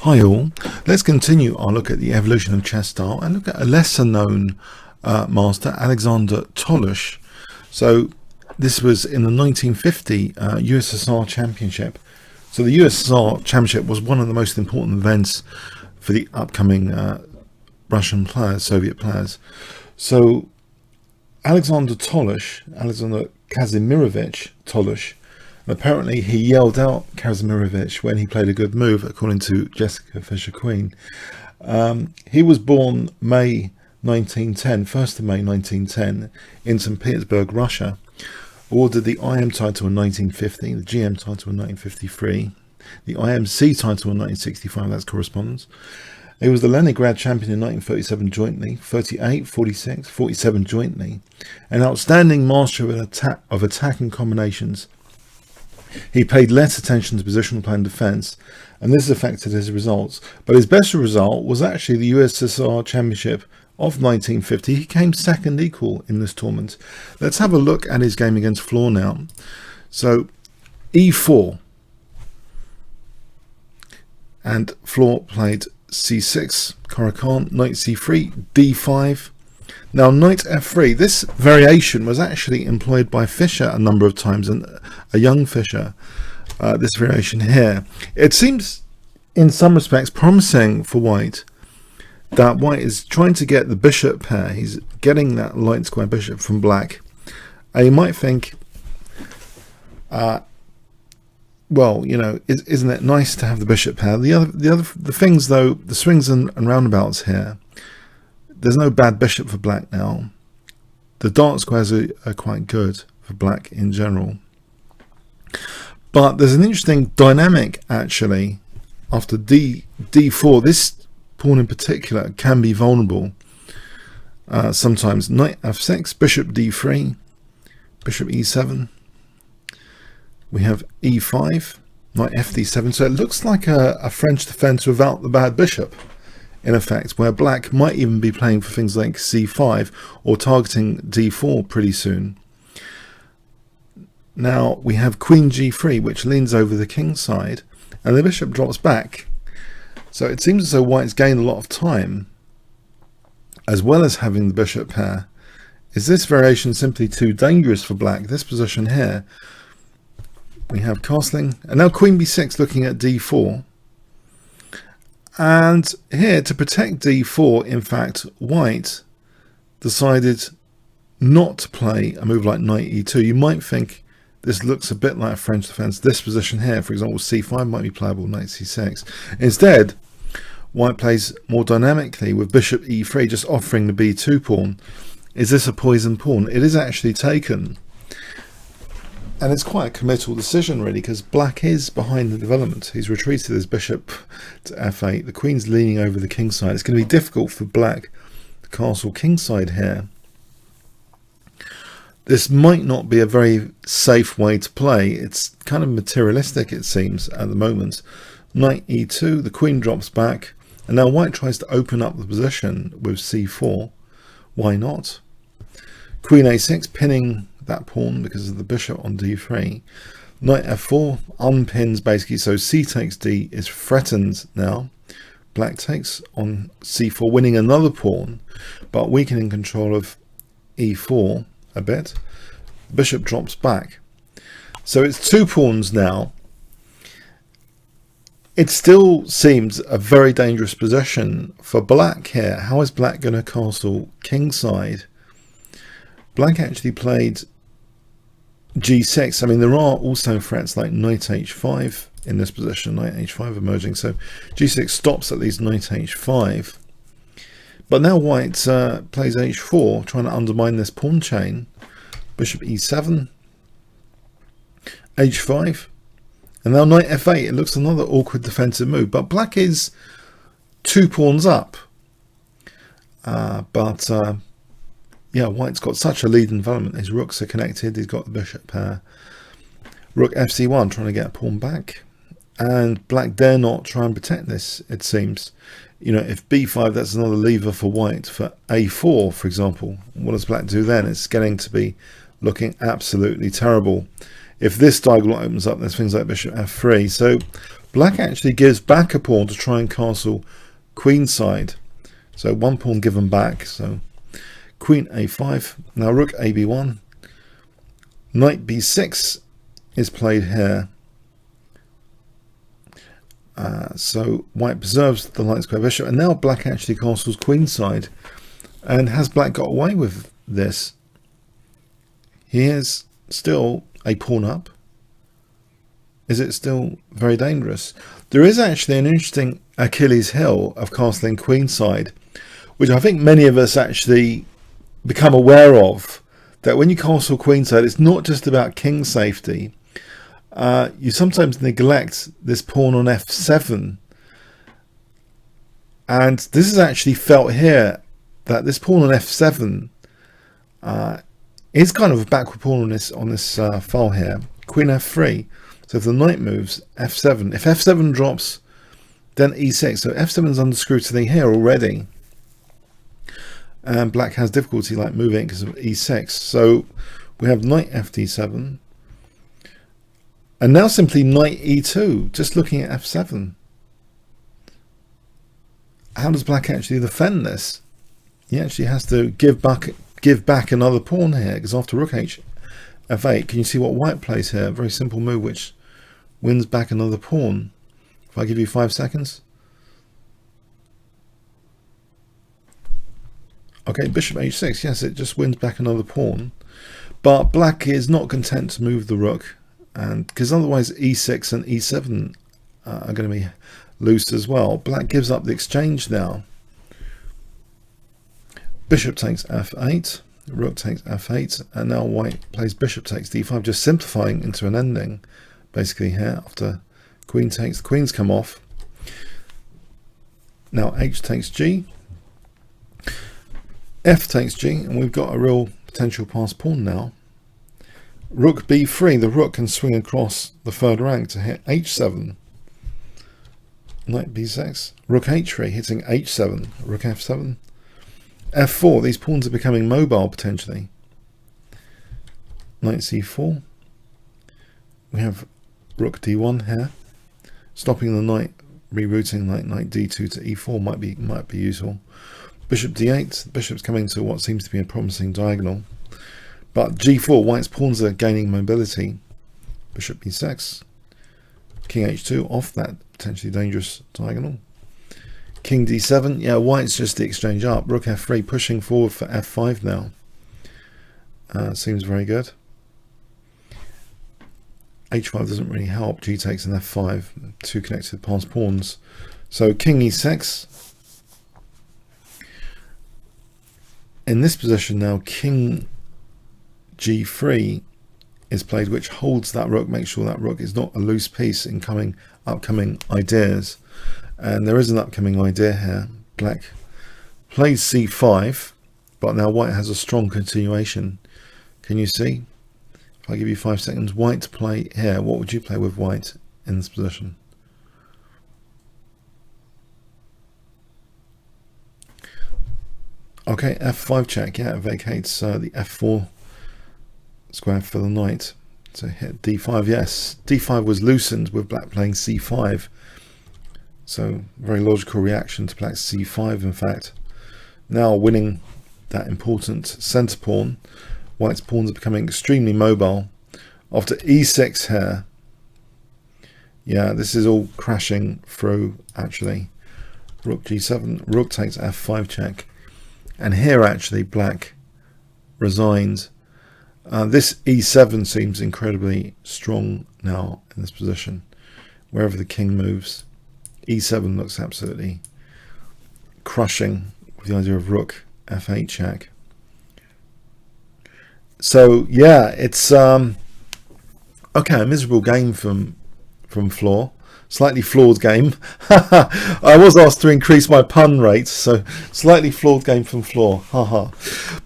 Hi all, let's continue our look at the evolution of chess style and look at a lesser known master, Alexander Tolush. So this was in the 1950 USSR Championship. So the USSR Championship was one of the most important events for the upcoming Russian players, Soviet players. So Alexander Kazimirovich Tolush, apparently he yelled out Kazimirovich when he played a good move, according to Jessica Fisher-Queen. He was born May 1910, 1st of May 1910, in St. Petersburg, Russia. Awarded the IM title in 1950, the GM title in 1953, the IMC title in 1965, that's correspondence. He was the Leningrad champion in 1937 jointly, 38, 46, 47 jointly, an outstanding master of attacking combinations. He paid less attention to positional play and defence, and this affected his results. But his best result was actually the USSR Championship of 1950. He came second equal in this tournament. Let's have a look at his game against Flohr now. So, E4. And Flohr played C6, Caro-Kann, Knight C3, D5. Now, Knight F3, this variation was actually employed by Fischer a number of times, and a young Fischer, this variation here. It seems, in some respects, promising for White, that White is trying to get the bishop pair. He's getting that light square bishop from Black. And you might think, well, you know, isn't it nice to have the bishop pair? The things, though, the swings and roundabouts here, there's no bad bishop for Black now. The dark squares are quite good for Black in general. But there's an interesting dynamic, actually, after D4. This pawn in particular can be vulnerable. Sometimes Knight F6, Bishop D3, Bishop E7. We have E5, Knight FD7. So it looks like a French defense without the bad bishop, in effect, where Black might even be playing for things like C5 or targeting D4 pretty soon. Now we have Queen G3, which leans over the king side, and the bishop drops back. So it seems as though White's gained a lot of time, as well as having the bishop pair. Is this variation simply too dangerous for Black? This position here, we have castling, and now Queen B6 looking at D4. And here, to protect D4, in fact, White decided not to play a move like Knight E2. You might think this looks a bit like a French defense. This position here, for example, C5 might be playable, Knight C6. Instead, White plays more dynamically with Bishop E3, just offering the B2 pawn. Is this a poison pawn? It is actually taken. And it's quite a committal decision, really, because Black is behind the development. He's retreated his bishop to F8. The queen's leaning over the king side. It's going to be difficult for Black to castle king side here. This might not be a very safe way to play. It's kind of materialistic, it seems, at the moment. Knight E2, the queen drops back. And now White tries to open up the position with C4. Why not? Queen A6, pinning that pawn because of the bishop on D3. Knight F4 unpins basically, so C takes D is threatened now. Black takes on C4, winning another pawn, but weakening control of E4 a bit. Bishop drops back. So it's two pawns now. It still seems a very dangerous position for Black here. How is Black going to castle kingside? Black actually played G6. I mean, there are also threats like Knight H5 in this position, Knight H5 emerging. So G6 stops at least Knight H5. But now White plays H4, trying to undermine this pawn chain. Bishop E7, H5, and now Knight F8. It looks another awkward defensive move, but Black is two pawns up. Yeah, White's got such a lead in development. His rooks are connected. He's got the bishop pair. Rook FC1, trying to get a pawn back. And Black dare not try and protect this, it seems. You know, if B5, that's another lever for White. For A4, for example, what does Black do then? It's getting to be looking absolutely terrible. If this diagonal opens up, there's things like Bishop F3. So Black actually gives back a pawn to try and castle queenside. So one pawn given back. So queen a5. Now rook ab1. Knight b6 is played here. So white preserves the light square bishop, and now black actually castles queenside. And has black got away with this? He is still a pawn up. Is it still very dangerous? There is actually an interesting Achilles heel of castling queenside, which I think many of us actually become aware of, that when you castle queenside, it's not just about king safety. You sometimes neglect this pawn on f7. And this is actually felt here, that this pawn on f7 is kind of a backward pawn on this file here. Queen f3. So if the knight moves, f7. If f7 drops, then e6. So f7 is under scrutiny here already. And black has difficulty like moving because of e6. So we have knight fd7. And now simply knight e2, just looking at f7. How does black actually defend this? He actually has to give back another pawn here, because after rook f8, can you see what white plays here? Very simple move which wins back another pawn. If I give you 5 seconds. Okay, bishop h6. Yes, it just wins back another pawn. But black is not content to move the rook, and because otherwise e6 and e7 are going to be loose as well. Black gives up the exchange now. Bishop takes f8. Rook takes f8, and now white plays bishop takes d5, just simplifying into an ending. Basically here, after queen takes, the queens come off. Now h takes g, f takes g, and we've got a real potential pass pawn now. Rook b3, the rook can swing across the third rank to hit h7. Knight b6, rook h3 hitting h7, rook f7. f4, these pawns are becoming mobile potentially. Knight c4. We have rook d1 here, stopping the knight, rerouting knight d2 to e4 might be useful. Bishop d8, the bishop's coming to what seems to be a promising diagonal. But g4, white's pawns are gaining mobility. Bishop b6, king h2 off that potentially dangerous diagonal. King d7, yeah, white's just the exchange up. Rook f3 pushing forward for f5 now. Seems very good. h5 doesn't really help. G takes an f5, two connected pass pawns. So king e6. In this position now, king g3 is played, which holds that rook, makes sure that rook is not a loose piece in upcoming ideas. And there is an upcoming idea here. Black plays c5, but now white has a strong continuation. Can you see? If I give you 5 seconds, white to play here, what would you play with white in this position? Okay, f5 check. Yeah, it vacates the f4 square for the knight. So hit d5. Yes, d5 was loosened with black playing c5. So very logical reaction to black's c5, in fact. Now winning that important center pawn. White's pawns are becoming extremely mobile. After e6 here. Yeah, this is all crashing through, actually. Rook g7. Rook takes f5 check. And here, actually, black resigns. This e7 seems incredibly strong now in this position. Wherever the king moves, e7 looks absolutely crushing with the idea of rook f8 check. So yeah, it's okay, a miserable game from Flohr. Slightly flawed game. I was asked to increase my pun rate, so slightly flawed game from Flohr. Haha.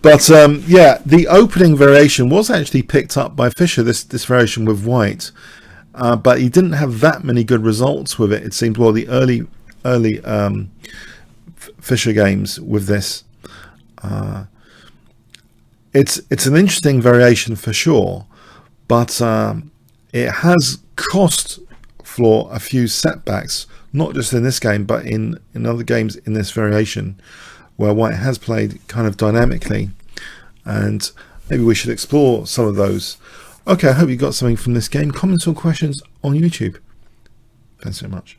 But yeah, the opening variation was actually picked up by Fischer, this variation with white. But he didn't have that many good results with it. It seemed, well, the early Fischer games with this. It's an interesting variation for sure, but it has cost Flohr a few setbacks, not just in this game, but in other games in this variation, where white has played kind of dynamically, and maybe we should explore some of those. Okay, I hope you got something from this game. Comments or questions on YouTube. Thanks so much.